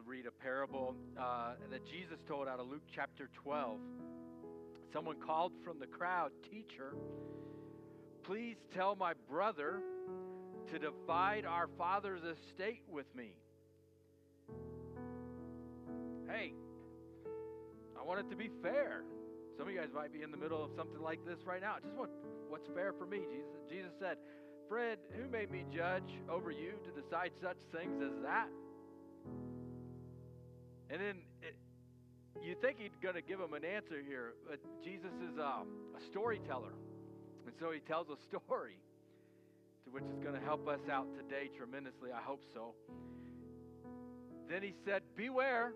read a parable that Jesus told out of Luke chapter 12. Someone called from the crowd, "Teacher, please tell my brother to divide our father's estate with me." Hey, I want it to be fair. Some of you guys might be in the middle of something like this right now. Just what's fair for me? Jesus said, "Friend, who made me judge over you to decide such things as that?" And then you think he's going to give him an answer here, but Jesus is a storyteller. And so he tells a story, to which is going to help us out today tremendously. I hope so. Then he said, "Beware,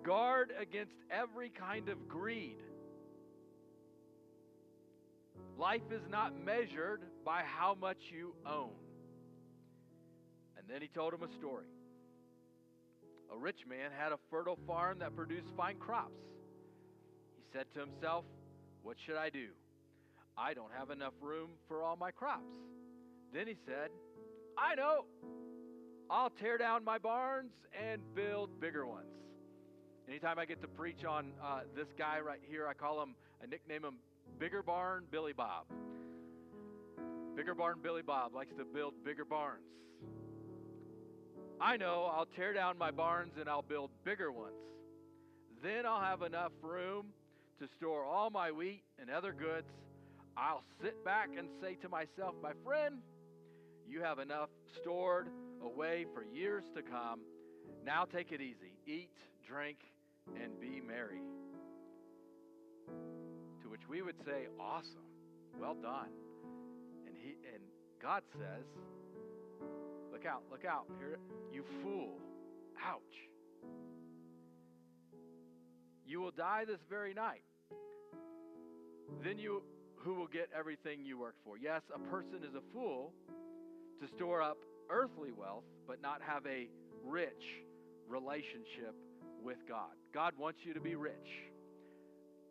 guard against every kind of greed. Life is not measured by how much you own." And then he told him a story. A rich man had a fertile farm that produced fine crops. He said to himself, "What should I do? I don't have enough room for all my crops." Then he said, "I know. I'll tear down my barns and build bigger ones." Anytime I get to preach on this guy right here, I nickname him Bigger Barn Billy Bob. Bigger Barn Billy Bob likes to build bigger barns. "I know, I'll tear down my barns and I'll build bigger ones. Then I'll have enough room to store all my wheat and other goods. I'll sit back and say to myself, 'My friend, you have enough stored away for years to come. Now take it easy. Eat, drink, and be merry.'" To which we would say, "Awesome. Well done." And God says, "Look out. Here, you fool. Ouch. You will die this very night. Then who will get everything you worked for?" Yes, a person is a fool to store up earthly wealth, but not have a rich relationship with God. God wants you to be rich.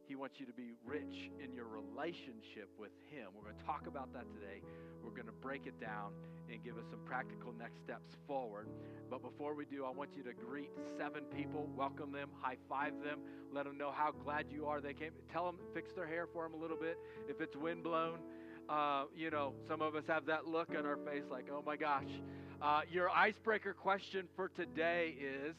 He wants you to be rich in your relationship with Him. We're going to talk about that today. We're going to break it down and give us some practical next steps forward. But before we do, I want you to greet 7 people, welcome them, high-five them, let them know how glad you are they came. Tell them, fix their hair for them a little bit. If it's windblown, some of us have that look on our face like, oh my gosh. Your icebreaker question for today is,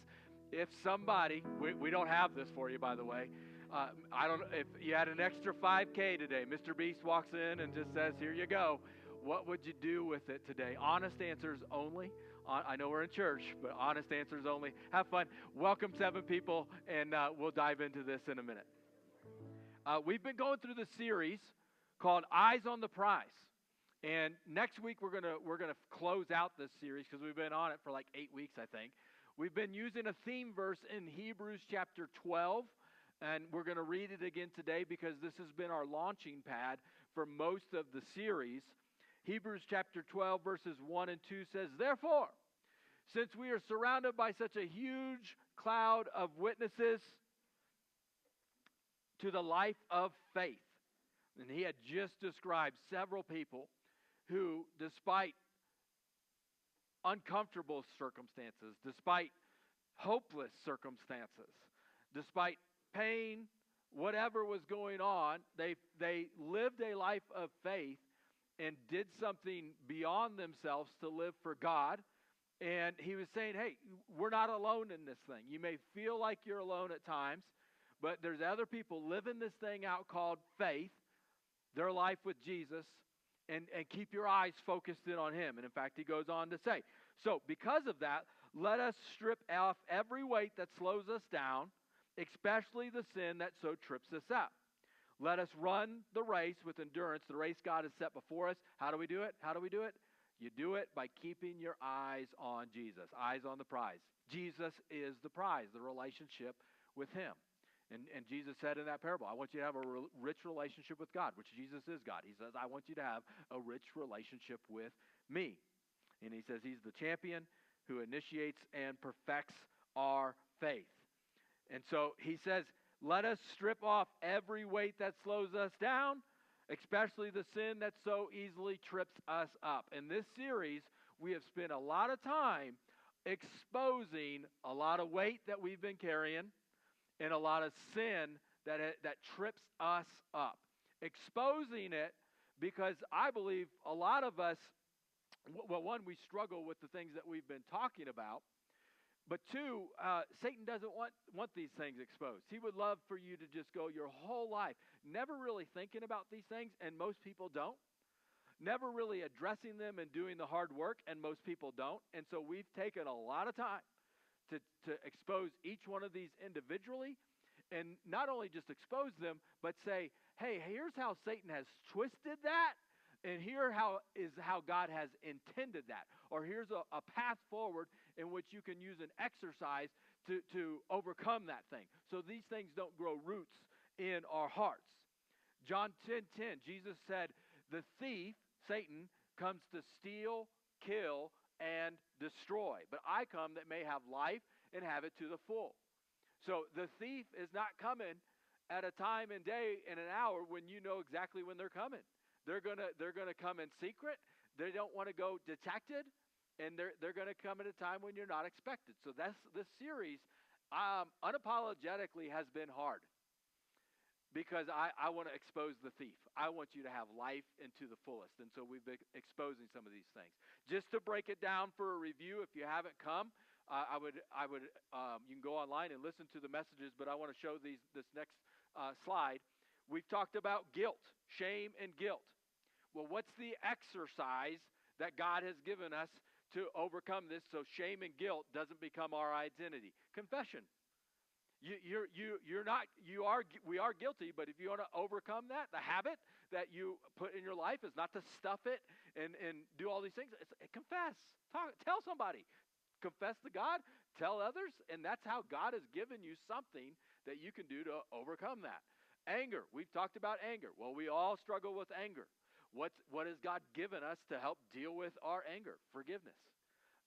if somebody, we don't have this for you, by the way. I don't know if you had an extra 5K today. Mr. Beast walks in and just says, "Here you go." What would you do with it today? Honest answers only. I know we're in church, but honest answers only. Have fun. Welcome 7 people, and we'll dive into this in a minute. We've been going through this series called Eyes on the Prize. And next week we're gonna close out this series because we've been on it for like 8 weeks, I think. We've been using a theme verse in Hebrews chapter 12. And we're going to read it again today because this has been our launching pad for most of the series. Hebrews chapter 12 verses 1 and 2 says, "Therefore, since we are surrounded by such a huge cloud of witnesses to the life of faith." And he had just described several people who, despite uncomfortable circumstances, despite hopeless circumstances, despite pain, whatever was going on, they lived a life of faith and did something beyond themselves to live for God. And he was saying, hey, we're not alone in this thing. You may feel like you're alone at times, but there's other people living this thing out called faith, their life with Jesus, and keep your eyes focused in on Him. And in fact, he goes on to say, so because of that, let us strip off every weight that slows us down, especially the sin that so trips us up. Let us run the race with endurance, the race God has set before us. How do we do it? You do it by keeping your eyes on Jesus, eyes on the prize. Jesus is the prize, the relationship with Him. And Jesus said in that parable, I want you to have a rich relationship with God, which Jesus is God. He says, I want you to have a rich relationship with me. And he says He's the champion who initiates and perfects our faith. And so he says, let us strip off every weight that slows us down, especially the sin that so easily trips us up. In this series, we have spent a lot of time exposing a lot of weight that we've been carrying and a lot of sin that trips us up. Exposing it because I believe a lot of us, well, one, we struggle with the things that we've been talking about. But two, Satan doesn't want these things exposed. He would love for you to just go your whole life never really thinking about these things, and most people don't. Never really addressing them and doing the hard work, and most people don't. And so we've taken a lot of time to expose each one of these individually, and not only just expose them, but say, hey, here's how Satan has twisted that, and here is how God has intended that. Or here's a path forward in which you can use an exercise to overcome that thing. So these things don't grow roots in our hearts. John 10:10, Jesus said, the thief, Satan, comes to steal, kill, and destroy. But I come that may have life and have it to the full. So the thief is not coming at a time and day and an hour when you know exactly when they're coming. They're gonna come in secret. They don't want to go detected, and they're gonna come at a time when you're not expected. So this series, unapologetically, has been hard because I want to expose the thief. I want you to have life into the fullest, and so we've been exposing some of these things. Just to break it down for a review, if you haven't come, I would you can go online and listen to the messages, but I want to show this next slide. We've talked about guilt, shame, and guilt. Well, what's the exercise that God has given us to overcome this so shame and guilt doesn't become our identity? Confession. We are guilty, but if you want to overcome that, the habit that you put in your life is not to stuff it and do all these things. Confess. Tell somebody. Confess to God, tell others, and that's how God has given you something that you can do to overcome that. Anger. We've talked about anger. Well, we all struggle with anger. What has God given us to help deal with our anger? Forgiveness.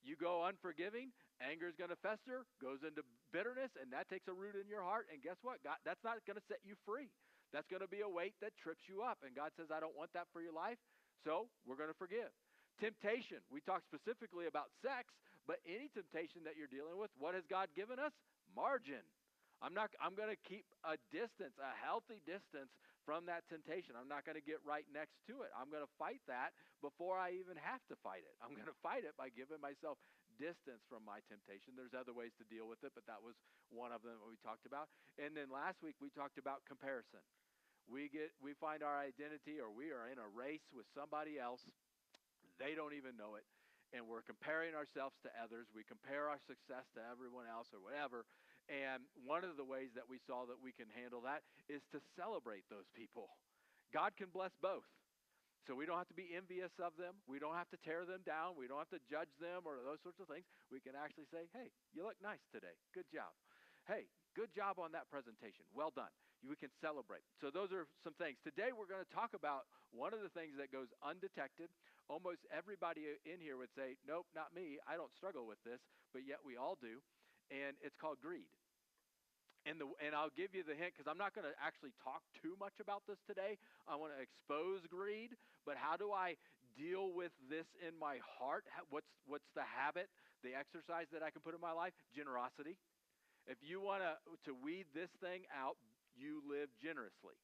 You go unforgiving, anger is going to fester, goes into bitterness, and that takes a root in your heart. And guess what? God, that's not going to set you free. That's going to be a weight that trips you up. And God says, I don't want that for your life, so we're going to forgive. Temptation. We talked specifically about sex, but any temptation that you're dealing with, what has God given us? Margin. I'm going to keep a distance, a healthy distance from that temptation. I'm not going to get right next to it. I'm going to fight that before I even have to fight it. I'm going to fight it by giving myself distance from my temptation. There's other ways to deal with it, but that was one of them that we talked about. And then last week we talked about comparison. We find our identity, or we are in a race with somebody else. They don't even know it. And we're comparing ourselves to others. We compare our success to everyone else or whatever. And one of the ways that we saw that we can handle that is to celebrate those people. God can bless both. So we don't have to be envious of them. We don't have to tear them down. We don't have to judge them or those sorts of things. We can actually say, hey, you look nice today. Good job. Hey, good job on that presentation. Well done. We can celebrate. So those are some things. Today we're going to talk about one of the things that goes undetected. Almost everybody in here would say, nope, not me. I don't struggle with this, but yet we all do. And it's called greed. And I'll give you the hint because I'm not going to actually talk too much about this today. I want to expose greed, but how do I deal with this in my heart? What's the habit, the exercise that I can put in my life? Generosity. If you want to weed this thing out, you live generously.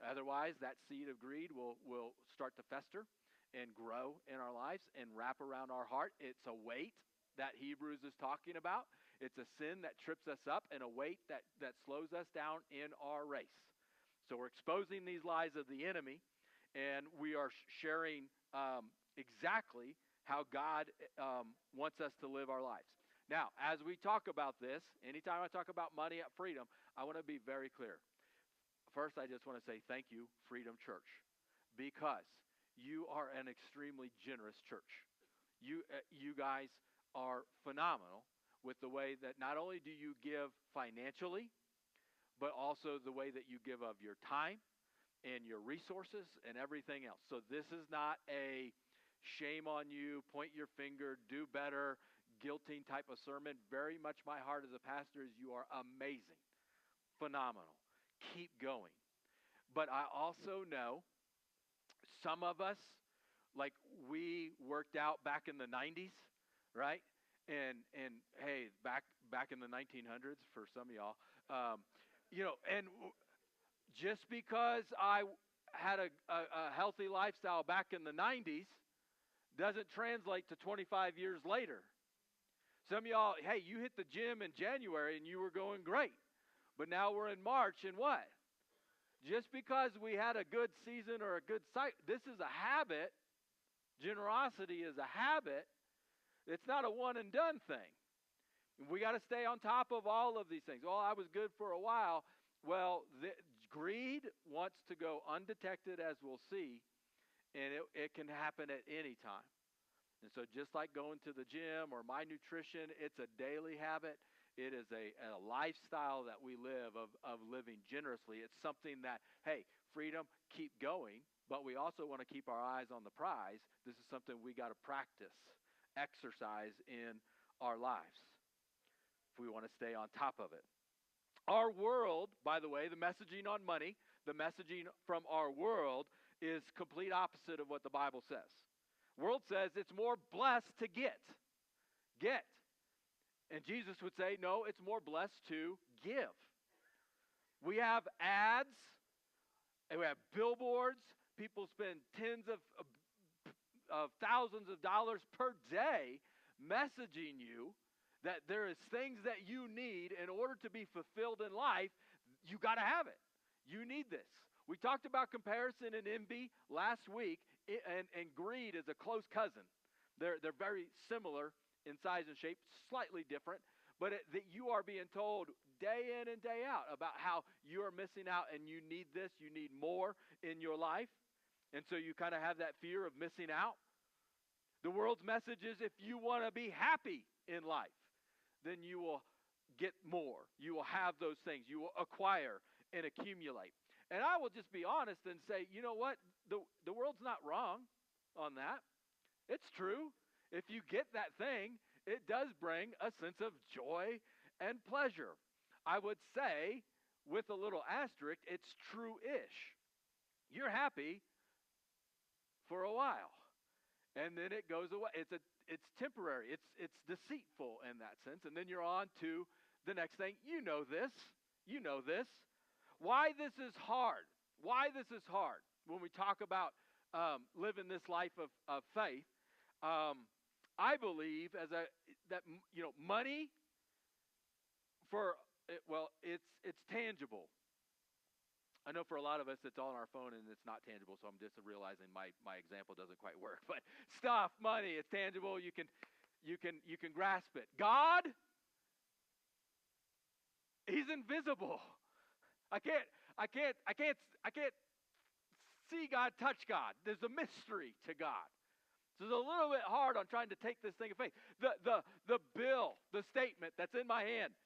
Otherwise, that seed of greed will start to fester and grow in our lives and wrap around our heart. It's a weight that Hebrews is talking about. It's a sin that trips us up and a weight that slows us down in our race. So we're exposing these lies of the enemy, and we are sharing exactly how God wants us to live our lives. Now, as we talk about this, anytime I talk about money at Freedom, I want to be very clear. First, I just want to say thank you, Freedom Church, because you are an extremely generous church. You guys are phenomenal with the way that not only do you give financially, but also the way that you give of your time and your resources and everything else. So this is not a shame on you, point your finger, do better, guilting type of sermon. Very much my heart as a pastor is you are amazing, phenomenal. Keep going. But I also know some of us, like we worked out back in the 90s, right? And hey, back in the 1900s for some of y'all, you know, and just because I had a healthy lifestyle back in the 90s doesn't translate to 25 years later. Some of y'all, hey, you hit the gym in January and you were going great. But now we're in March and what? Just because we had a good season or a good cycle, this is a habit. Generosity is a habit. It's not a one and done thing. We got to stay on top of all of these things. Well, I was good for a while. Well, greed wants to go undetected, as we'll see, and it can happen at any time. And so just like going to the gym or my nutrition, it's a daily habit. It is a lifestyle that we live of living generously. It's something that, hey, freedom, keep going, but we also want to keep our eyes on the prize. This is something we got to practice, exercise in our lives if we want to stay on top of it. Our world, by the way, the messaging on money, the messaging from our world is complete opposite of what the Bible says. World says it's more blessed to get. Get. And Jesus would say, no, it's more blessed to give. We have ads, and we have billboards. People spend tens of thousands of dollars per day messaging you that there is things that you need in order to be fulfilled in life. You got to have it. You need this. We talked about comparison and envy last week, and greed is a close cousin. They're very similar in size and shape, slightly different, but that you are being told day in and day out about how you are missing out and you need this, you need more in your life. And so you kind of have that fear of missing out. The world's message is if you want to be happy in life, then you will get more. You will have those things. You will acquire and accumulate. And I will just be honest and say, you know what? The world's not wrong on that. It's true. If you get that thing, it does bring a sense of joy and pleasure. I would say, with a little asterisk, it's true-ish. You're happy for a while, and then it goes away. It's temporary. It's deceitful in that sense, and then you're on to the next thing. You know this. You know this. Why this is hard. Why this is hard when we talk about living this life of faith. I believe that money it's tangible. I know for a lot of us it's all on our phone and it's not tangible, so I'm just realizing my example doesn't quite work. But stuff, money, it's tangible. You can grasp it. God, He's invisible. I can't see God, touch God. There's a mystery to God. So it's a little bit hard on trying to take this thing of faith. The bill, the statement that's in my hand,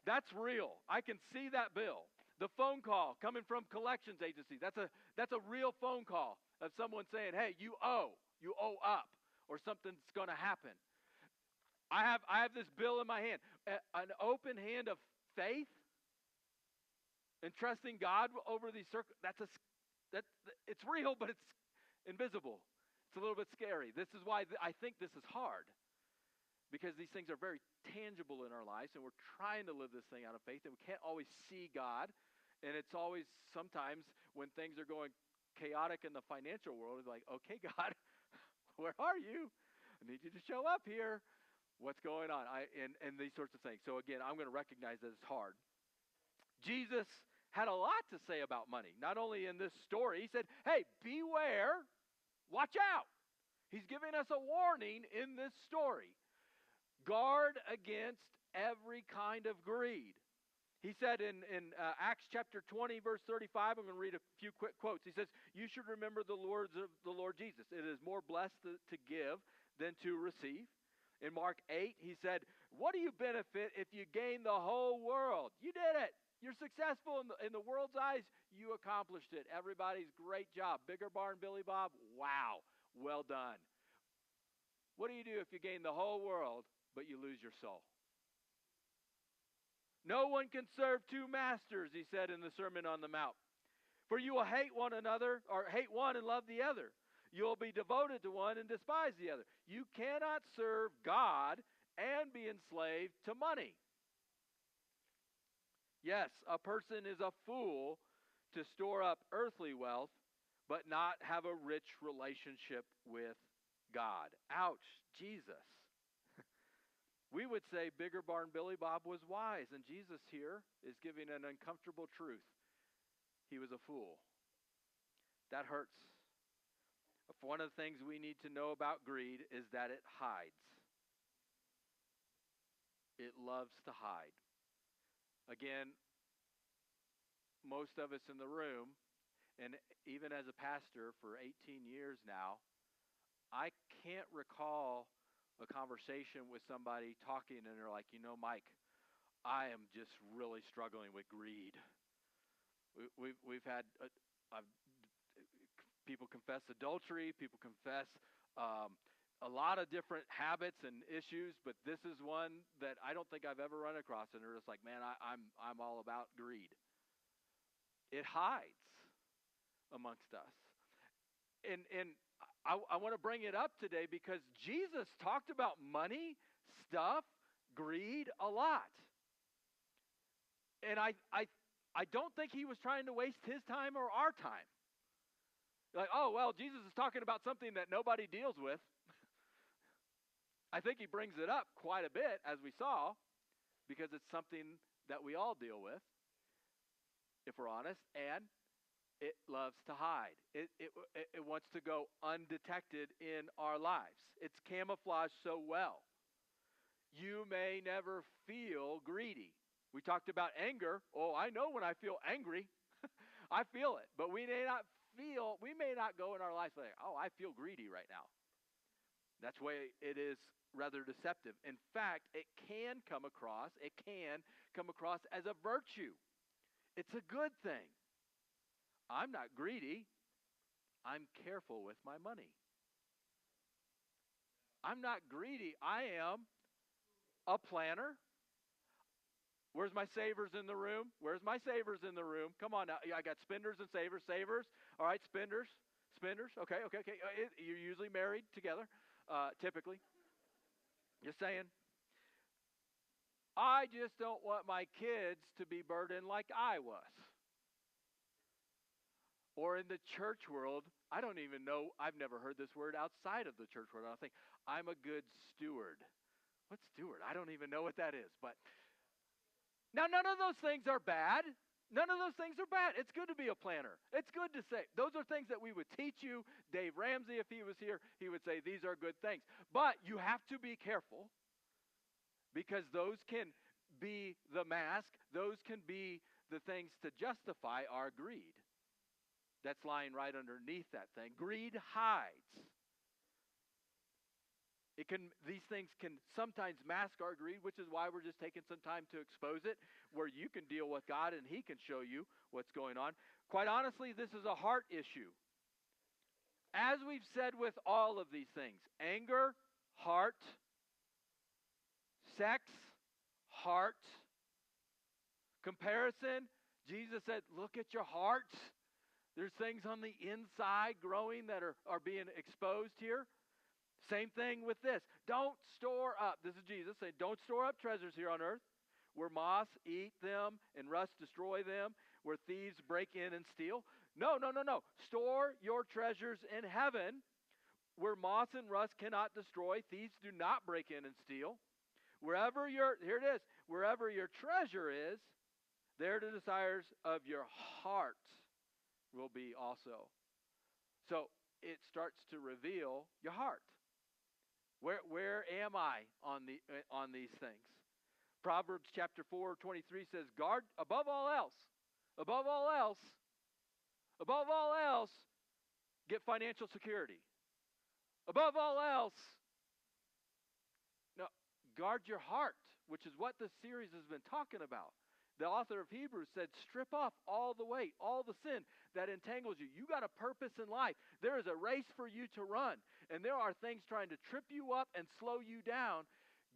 that's real. I can see that bill. The phone call coming from collections agency, that's a real phone call of someone saying, hey, you owe up, or something's going to happen. I have this bill in my hand. An open hand of faith and trusting God over these it's real, but it's invisible. It's a little bit scary. This is why I think this is hard, because these things are very tangible in our lives, and we're trying to live this thing out of faith, and we can't always see God. And it's always sometimes when things are going chaotic in the financial world, it's like, okay, God, where are you? I need you to show up here. What's going on? And these sorts of things. So again, I'm going to recognize that it's hard. Jesus had a lot to say about money, not only in this story. He said, hey, beware, watch out. He's giving us a warning in this story. Guard against every kind of greed. He said in Acts chapter 20, verse 35, I'm going to read a few quick quotes. He says, you should remember the words of the Lord Jesus. It is more blessed to give than to receive. In Mark 8, he said, what do you benefit if you gain the whole world? You did it. You're successful in the world's eyes. You accomplished it. Everybody's great job. Bigger barn, Billy Bob. Wow. Well done. What do you do if you gain the whole world, but you lose your soul? No one can serve two masters, he said in the Sermon on the Mount. For you will hate one another, or hate one and love the other. You will be devoted to one and despise the other. You cannot serve God and be enslaved to money. Yes, a person is a fool to store up earthly wealth, but not have a rich relationship with God. Ouch, Jesus. We would say Bigger Barn Billy Bob was wise, and Jesus here is giving an uncomfortable truth. He was a fool. That hurts. One of the things we need to know about greed is that it hides. It loves to hide. Again, most of us in the room, and even as a pastor for 18 years now, I can't recall a conversation with somebody talking and they're like, Mike, I am just really struggling with greed. We've had people confess adultery, people confess a lot of different habits and issues, but this is one that I don't think I've ever run across, and they're just like, man, I'm all about greed. It hides amongst us. And I want to bring it up today because Jesus talked about money, stuff, greed a lot. And I don't think he was trying to waste his time or our time. Like, oh, well, Jesus is talking about something that nobody deals with. I think he brings it up quite a bit, as we saw, because it's something that we all deal with, if we're honest, and it loves to hide. It wants to go undetected in our lives. It's camouflaged so well. You may never feel greedy. We talked about anger. Oh, I know when I feel angry. I feel it. But we may not go in our lives like, oh, I feel greedy right now. That's why it is rather deceptive. In fact, it can come across as a virtue. It's a good thing. I'm not greedy. I'm careful with my money. I'm not greedy. I am a planner. Where's my savers in the room? Where's my savers in the room? Come on now. I got spenders and savers. Savers. All right, spenders. Okay. You're usually married together, typically. Just saying. I just don't want my kids to be burdened like I was. Or in the church world, I don't even know, I've never heard this word outside of the church world. I think, I'm a good steward. What's steward? I don't even know what that is. But now, none of those things are bad. None of those things are bad. It's good to be a planner. It's good to say. Those are things that we would teach you. Dave Ramsey, if he was here, he would say these are good things. But you have to be careful because those can be the mask. Those can be the things to justify our greed. That's lying right underneath that thing. Greed hides. These things can sometimes mask our greed, which is why we're just taking some time to expose it, where you can deal with God and he can show you what's going on. Quite honestly, this is a heart issue. As we've said with all of these things, anger, heart, sex, heart, comparison, Jesus said, look at your heart. There's things on the inside growing that are being exposed here. Same thing with this. Don't store up. This is Jesus saying, don't store up treasures here on earth where moths eat them and rust destroy them, where thieves break in and steal. No. Store your treasures in heaven where moths and rust cannot destroy. Thieves do not break in and steal. Wherever your treasure is, there the desires of your heart will be also. So it starts to reveal your heart. Where am I on these things? Proverbs chapter 4:23 says, guard above all else, get financial security. Above all else, no, guard your heart, which is what this series has been talking about. The author of Hebrews said, strip off all the weight, all the sin that entangles you. You got a purpose in life. There is a race for you to run. And there are things trying to trip you up and slow you down.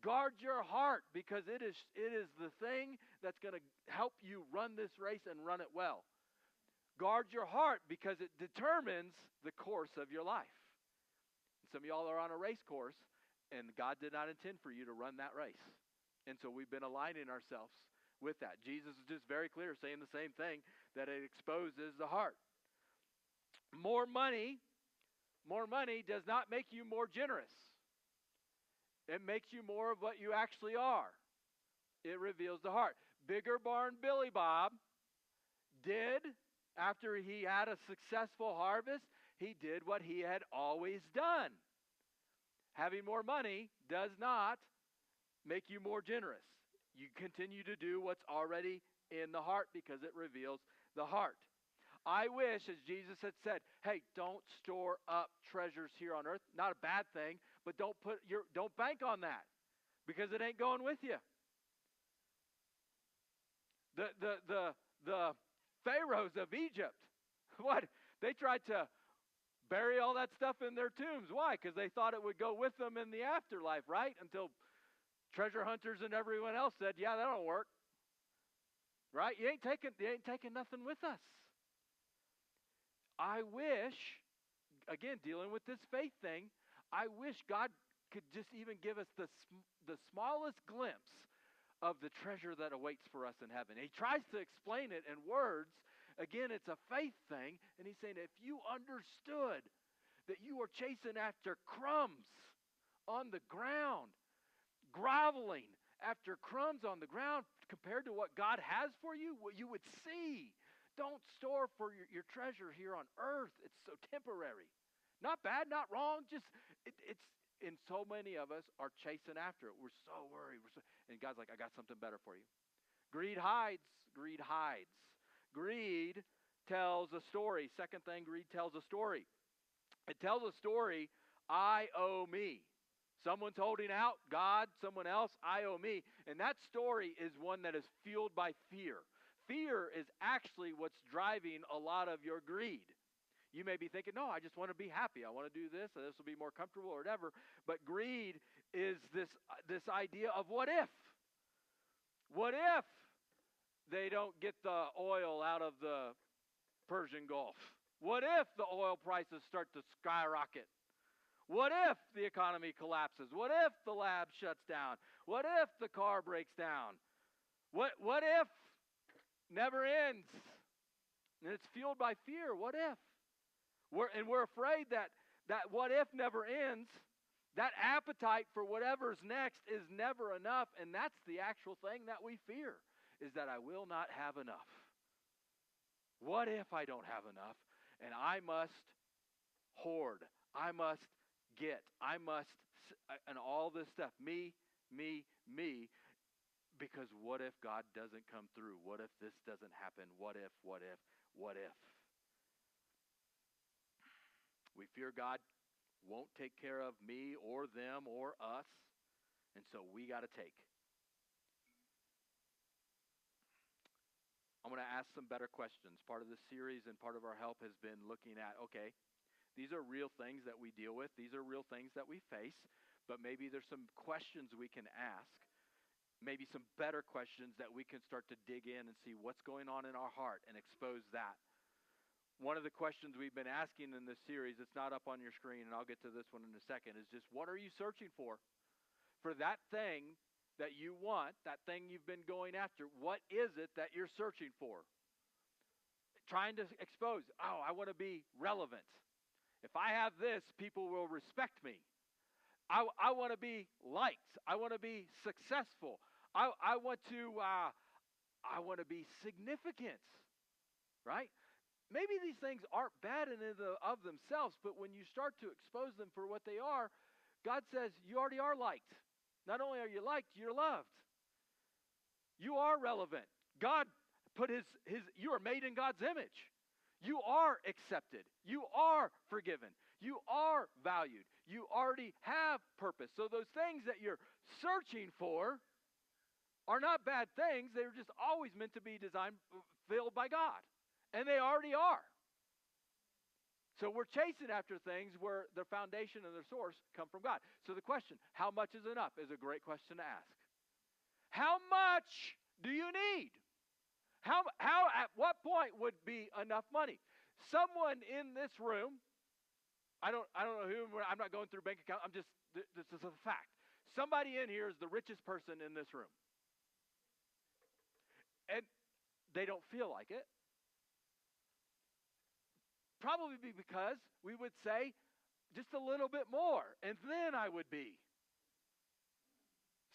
Guard your heart because it is the thing that's going to help you run this race and run it well. Guard your heart because it determines the course of your life. Some of y'all are on a race course And God did not intend for you to run that race. And so we've been aligning ourselves with that. Jesus is just very clear, saying the same thing, that it exposes the heart. More money does not make you more generous. It makes you more of what you actually are. It reveals the heart. Bigger Barn Billy Bob did, after he had a successful harvest, he did what he had always done. Having more money does not make you more generous. You continue to do what's already in the heart because it reveals the heart. I wish, as Jesus had said, hey, don't store up treasures here on earth. Not a bad thing, but don't bank on that because it ain't going with you. The pharaohs of Egypt, what? They tried to bury all that stuff in their tombs. Why? Because they thought it would go with them in the afterlife, right? Until treasure hunters and everyone else said, yeah, that don't work. Right? You ain't taking nothing with us. I wish, again, dealing with this faith thing, I wish God could just even give us the smallest glimpse of the treasure that awaits for us in heaven. He tries to explain it in words. Again, it's a faith thing. And he's saying, if you understood that you are chasing after crumbs on the ground, groveling after crumbs on the ground compared to what God has for you, what you would see. Don't store for your treasure here on earth. It's so temporary. Not bad, not wrong. Just it's and so many of us are chasing after it. We're so worried. And God's like, I got something better for you. Greed hides. Greed hides. Greed tells a story. Second thing, greed tells a story. It tells a story, I owe me. Someone's holding out, God, someone else, I owe me. And that story is one that is fueled by fear. Fear is actually what's driving a lot of your greed. You may be thinking, no, I just want to be happy. I want to do this, and this will be more comfortable or whatever. But greed is this idea of what if? What if they don't get the oil out of the Persian Gulf? What if the oil prices start to skyrocket? What if the economy collapses? What if the lab shuts down? What if the car breaks down? What if never ends? And it's fueled by fear. What if? We're afraid that what if never ends. That appetite for whatever's next is never enough. And that's the actual thing that we fear, is that I will not have enough. What if I don't have enough? And I must hoard. I must get. I must, and all this stuff. Me. Because what if God doesn't come through? What if this doesn't happen? What if? We fear God won't take care of me or them or us, and so we got to take. I'm going to ask some better questions. Part of this series and part of our help has been looking at, okay, these are real things that we deal with. These are real things that we face, but maybe there's some questions we can ask. Maybe some better questions that we can start to dig in and see what's going on in our heart and expose that. One of the questions we've been asking in this series, it's not up on your screen, and I'll get to this one in a second, is just what are you searching for? For that thing that you want, that thing you've been going after, what is it that you're searching for? Trying to expose, I want to be relevant. If I have this, people will respect me. I want to be liked. I want to be successful. I want to be significant, right? Maybe these things aren't bad in and of themselves, but when you start to expose them for what they are, God says you already are liked. Not only are you liked, you're loved. You are relevant. God put you are made in God's image. You are accepted. You are forgiven. You are valued. You already have purpose. So those things that you're searching for are not bad things. They were just always meant to be filled by God. And they already are. So we're chasing after things where their foundation and their source come from God. So the question, how much is enough, is a great question to ask. How much do you need? How at what point would be enough money? Someone in this room, I don't know who, I'm not going through bank account, I'm just This is a fact. Somebody in here is the richest person in this room. And they don't feel like it. Probably because we would say just a little bit more, and then I would be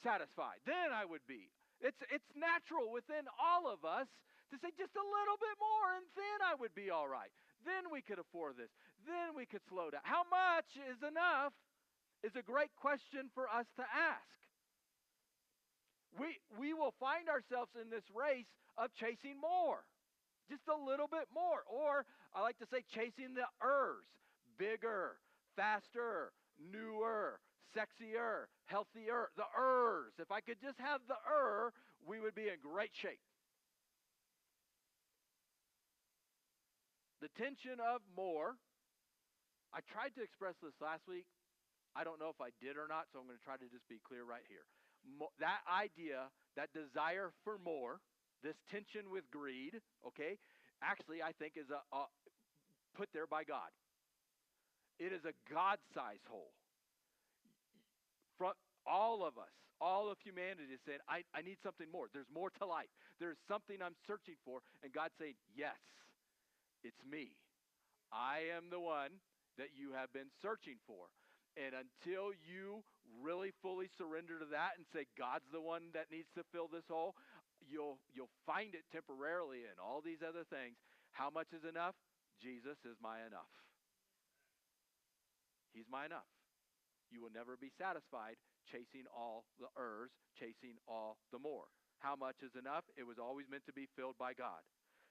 satisfied. Then I would be. It's natural within all of us to say just a little bit more, and then I would be all right. Then we could afford this. Then we could slow down. How much is enough is a great question for us to ask. We will find ourselves in this race of chasing more. Just a little bit more. Or I like to say chasing the ers. Bigger, faster, newer, sexier, healthier. The ers. If I could just have the we would be in great shape. The tension of more. I tried to express this last week. I don't know if I did or not, so I'm going to try to just be clear right here. That idea, that desire for more, this tension with greed, okay, actually I think is put there by God. It is a God-sized hole. From all of us, all of humanity is saying, I need something more. There's more to life. There's something I'm searching for. And God's saying, yes, it's me. I am the one that you have been searching for. And until you really fully surrender to that and say, God's the one that needs to fill this hole, you'll find it temporarily in all these other things. How much is enough? Jesus is my enough. He's my enough. You will never be satisfied chasing all the chasing all the more. How much is enough? It was always meant to be filled by God.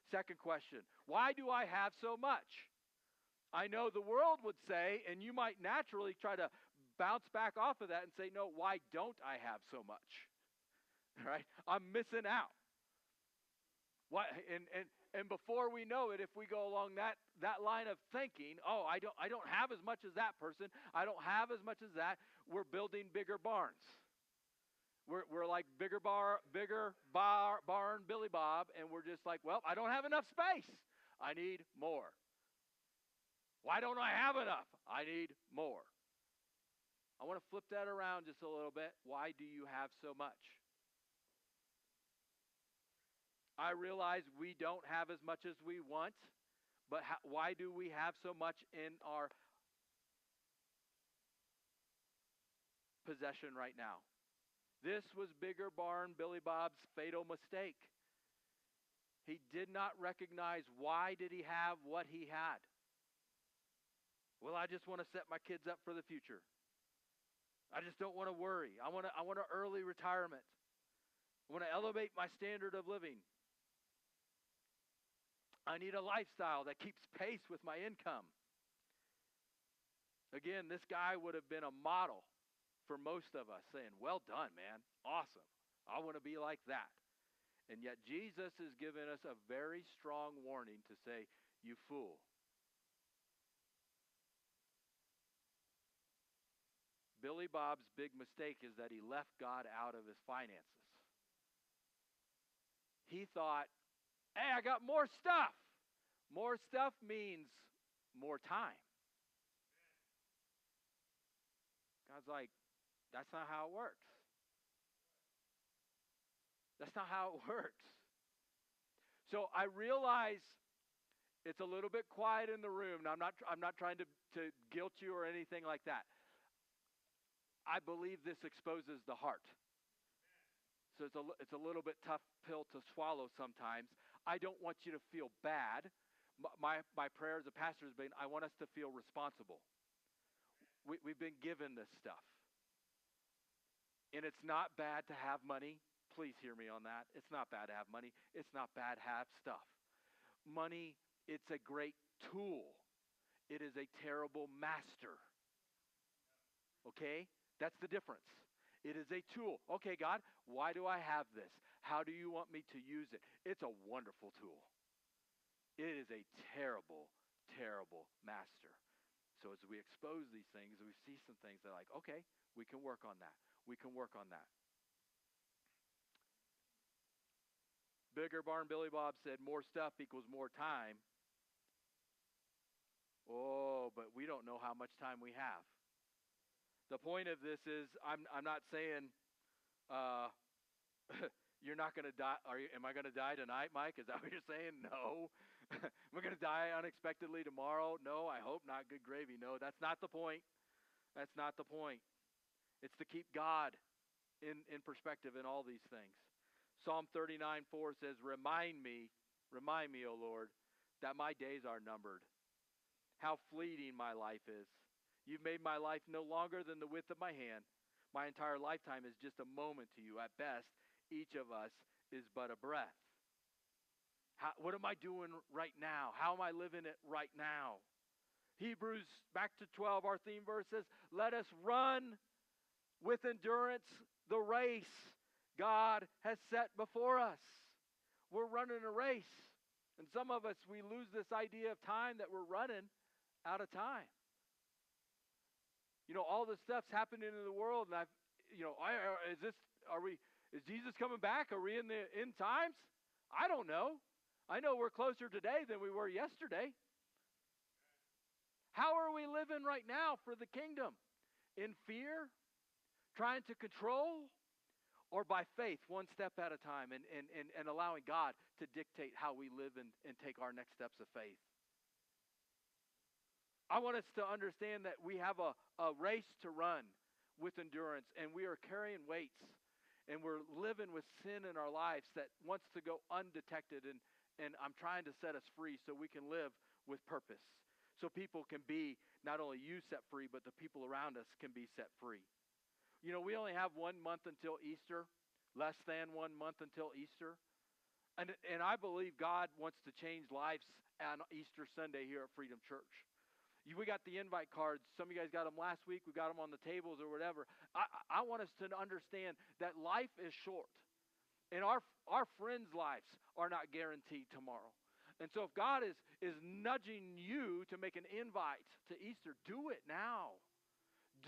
Second question, why do I have so much? I know the world would say, and you might naturally try to bounce back off of that and say, no, why don't I have so much? Right? I'm missing out. What? And before we know it, if we go along that line of thinking, oh, I don't have as much as that person. I don't have as much as that. We're building bigger barns. We're like bigger barn Billy Bob, and we're just like, well, I don't have enough space. I need more. Why don't I have enough? I need more. I want to flip that around just a little bit. Why do you have so much? I realize we don't have as much as we want, but why do we have so much in our possession right now? This was Bigger Barn Billy Bob's fatal mistake. He did not recognize why did he have what he had. Well, I just want to set my kids up for the future. I just don't want to worry. I want an early retirement. I want to elevate my standard of living. I need a lifestyle that keeps pace with my income. Again, this guy would have been a model for most of us, saying, well done, man. Awesome. I want to be like that. And yet Jesus has given us a very strong warning to say, you fool. Billy Bob's big mistake is that he left God out of his finances. He thought, hey, I got more stuff. More stuff means more time. God's like, that's not how it works. That's not how it works. So I realize it's a little bit quiet in the room. Now, I'm not trying to guilt you or anything like that. I believe this exposes the heart. So it's a little bit tough pill to swallow sometimes. I don't want you to feel bad. My prayer as a pastor has been, I want us to feel responsible. We've been given this stuff. And it's not bad to have money. Please hear me on that. It's not bad to have money. It's not bad to have stuff. Money, it's a great tool. It is a terrible master. Okay? That's the difference. It is a tool. Okay, God, why do I have this? How do you want me to use it? It's a wonderful tool. It is a terrible, terrible master. So as we expose these things, we see some things that are like, okay, we can work on that. We can work on that. Bigger Barn Billy Bob said more stuff equals more time. Oh, but we don't know how much time we have. The point of this is I'm not saying you're not going to die. Am I going to die tonight, Mike? Is that what you're saying? No. Am I going to die unexpectedly tomorrow? No, I hope not. Good gravy. No, that's not the point. That's not the point. It's to keep God in perspective in all these things. Psalm 39:4 says, remind me, O Lord, that my days are numbered. How fleeting my life is. You've made my life no longer than the width of my hand. My entire lifetime is just a moment to you. At best, each of us is but a breath. What am I doing right now? How am I living it right now? Hebrews, back to 12, our theme verse says, let us run with endurance the race God has set before us. We're running a race. And some of us, we lose this idea of time, that we're running out of time. You know, all this stuff's happening in the world, and is Jesus coming back? Are we in the end times? I don't know. I know we're closer today than we were yesterday. How are we living right now for the kingdom? In fear? Trying to control? Or by faith, one step at a time, and allowing God to dictate how we live and take our next steps of faith? I want us to understand that we have a race to run with endurance, and we are carrying weights, and we're living with sin in our lives that wants to go undetected, and I'm trying to set us free so we can live with purpose, so people can be, not only you set free, but the people around us can be set free. You know, we only have 1 month until Easter, less than 1 month until Easter. And I believe God wants to change lives on Easter Sunday here at Freedom Church. We got the invite cards. Some of you guys got them last week. We got them on the tables or whatever. I want us to understand that life is short. And our friends' lives are not guaranteed tomorrow. And so if God is nudging you to make an invite to Easter, do it now.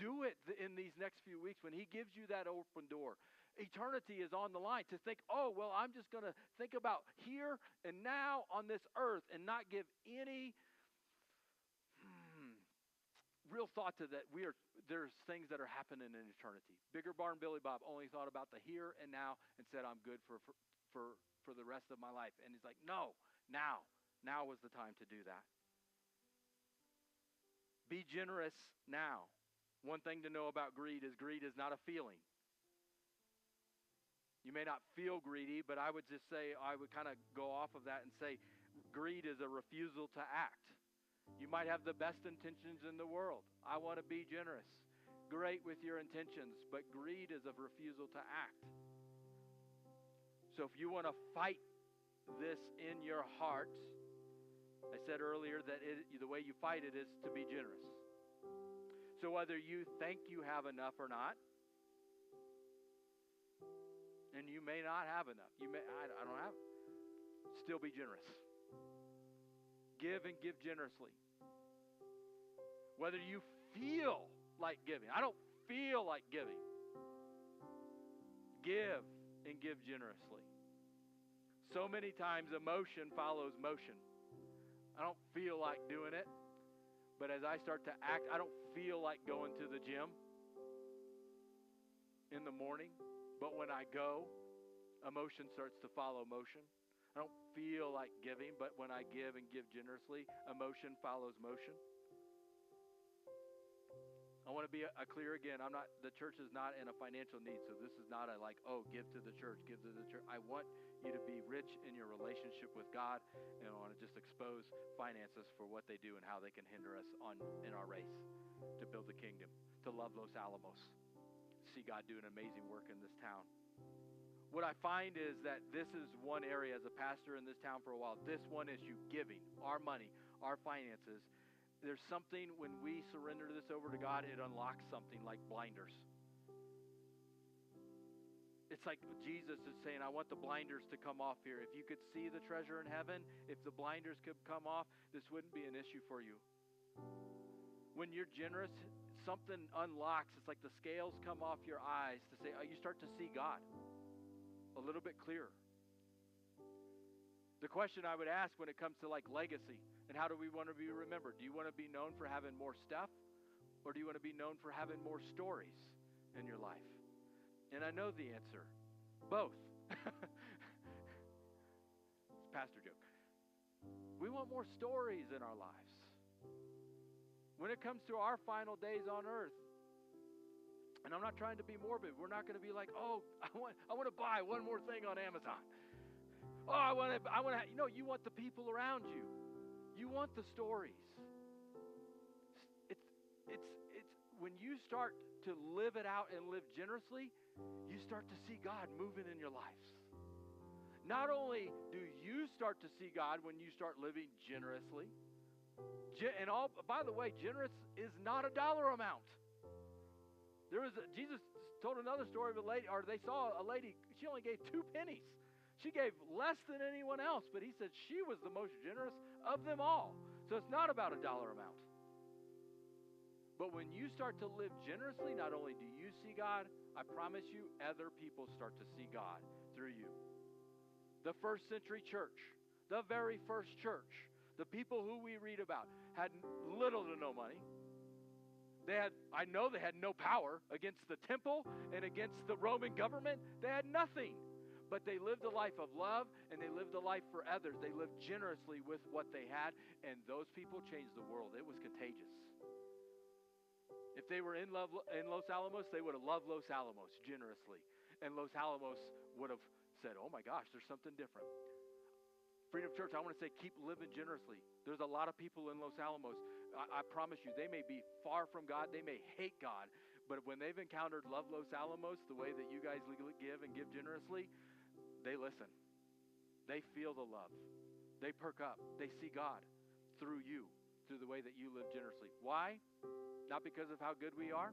Do it in these next few weeks when he gives you that open door. Eternity is on the line. To think, oh, well, I'm just going to think about here and now on this earth and not give any real thought to that. There's things that are happening in eternity. Bigger Barn Billy Bob only thought about the here and now and said, I'm good for the rest of my life. And he's like, no, now was the time to do that. Be generous now. One thing to know about greed is not a feeling. You may not feel greedy, but I would just say, I would kind of go off of that and say, greed is a refusal to act. You might have the best intentions in the world. I want to be generous. Great with your intentions, but greed is a refusal to act. So if you want to fight this in your heart, I said earlier that the way you fight it is to be generous. So whether you think you have enough or not, and you may not have enough, I don't have it, still be generous. Give and give generously. Whether you feel like giving, I don't feel like giving. Give and give generously. So many times emotion follows motion. I don't feel like doing it. But as I start to act, I don't feel like going to the gym in the morning. But when I go, emotion starts to follow motion. I don't feel like giving, but when I give and give generously, emotion follows motion. I want to be clear again. The church is not in a financial need, so this is not give to the church, give to the church. I want you to be rich in your relationship with God, and I want to just expose finances for what they do and how they can hinder us in our race to build the kingdom, to love Los Alamos, see God do an amazing work in this town. What I find is that this is one area as a pastor in this town for a while. This one issue, giving, our money, our finances. There's something when we surrender this over to God, it unlocks something like blinders. It's like Jesus is saying, I want the blinders to come off here. If you could see the treasure in heaven, if the blinders could come off, this wouldn't be an issue for you. When you're generous, something unlocks. It's like the scales come off your eyes to say, you start to see God a little bit clearer. The question I would ask when it comes to like legacy and how do we want to be remembered? Do you want to be known for having more stuff Or do you want to be known for having more stories in your life? And I know the answer. Both. It's a pastor joke. We want more stories in our lives. When it comes to our final days on earth, and I'm not trying to be morbid, we're not going to be like, oh, I want to buy one more thing on Amazon. Oh, I want to, you want the people around you. You want the stories. It's when you start to live it out and live generously, you start to see God moving in your lives. Not only do you start to see God when you start living generously, by the way, generous is not a dollar amount. Jesus told another story of a lady, or they saw a lady, she only gave 2 pennies. She gave less than anyone else, but he said she was the most generous of them all. So it's not about a dollar amount. But when you start to live generously, not only do you see God, I promise you, other people start to see God through you. The first century church, the very first church, the people who we read about had little to no money. I know they had no power against the temple and against the Roman government. They had nothing. But they lived a life of love, and they lived a life for others. They lived generously with what they had, and those people changed the world. It was contagious. If they were in Los Alamos, they would have loved Los Alamos generously. And Los Alamos would have said, oh my gosh, there's something different. Freedom Church, I want to say, keep living generously. There's a lot of people in Los Alamos. I promise you, they may be far from God. They may hate God. But when they've encountered Love Los Alamos, the way that you guys give and give generously, they listen. They feel the love. They perk up. They see God through you, through the way that you live generously. Why? Not because of how good we are.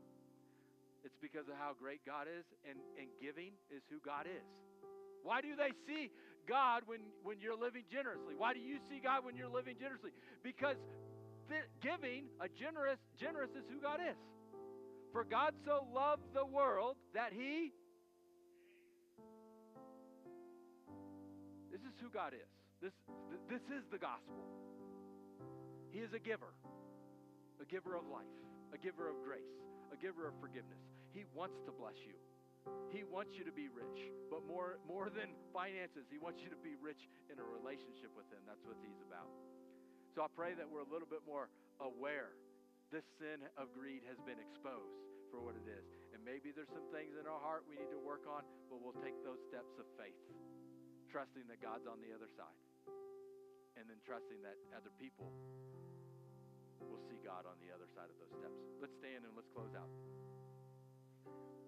It's because of how great God is, and giving is who God is. Why do they see God when you're living generously? Why do you see God when you're living generously? Because giving, generous is who God is. For God so loved the world that He... This is who God is. This is the gospel. He is a giver of life, a giver of grace, a giver of forgiveness. He wants to bless you. He wants you to be rich, but more than finances, He wants you to be rich in a relationship with Him. That's what He's about. So I pray that we're a little bit more aware. This sin of greed has been exposed for what it is. And maybe there's some things in our heart we need to work on, but we'll take those steps of faith, trusting that God's on the other side, and then trusting that other people will see God on the other side of those steps. Let's stand and let's close out.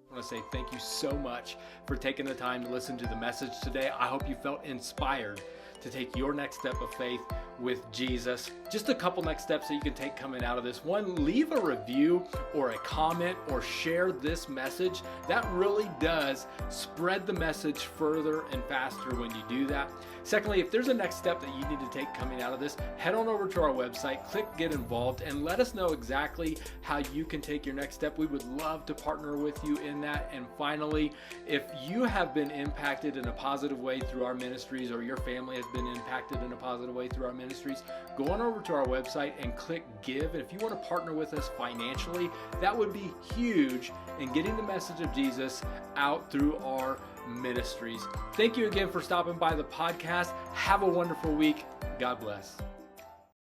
I want to say thank you so much for taking the time to listen to the message today. I hope you felt inspired to take your next step of faith with Jesus. Just a couple next steps that you can take coming out of this. One, leave a review or a comment or share this message. That really does spread the message further and faster when you do that. Secondly, if there's a next step that you need to take coming out of this, head on over to our website, click Get Involved, and let us know exactly how you can take your next step. We would love to partner with you in that. And finally, if you have been impacted in a positive way through our ministries, or your family has been impacted in a positive way through our ministries, go on over to our website and click Give. And if you want to partner with us financially, that would be huge in getting the message of Jesus out through our ministries. Thank you again for stopping by the podcast. Have a wonderful week. God bless.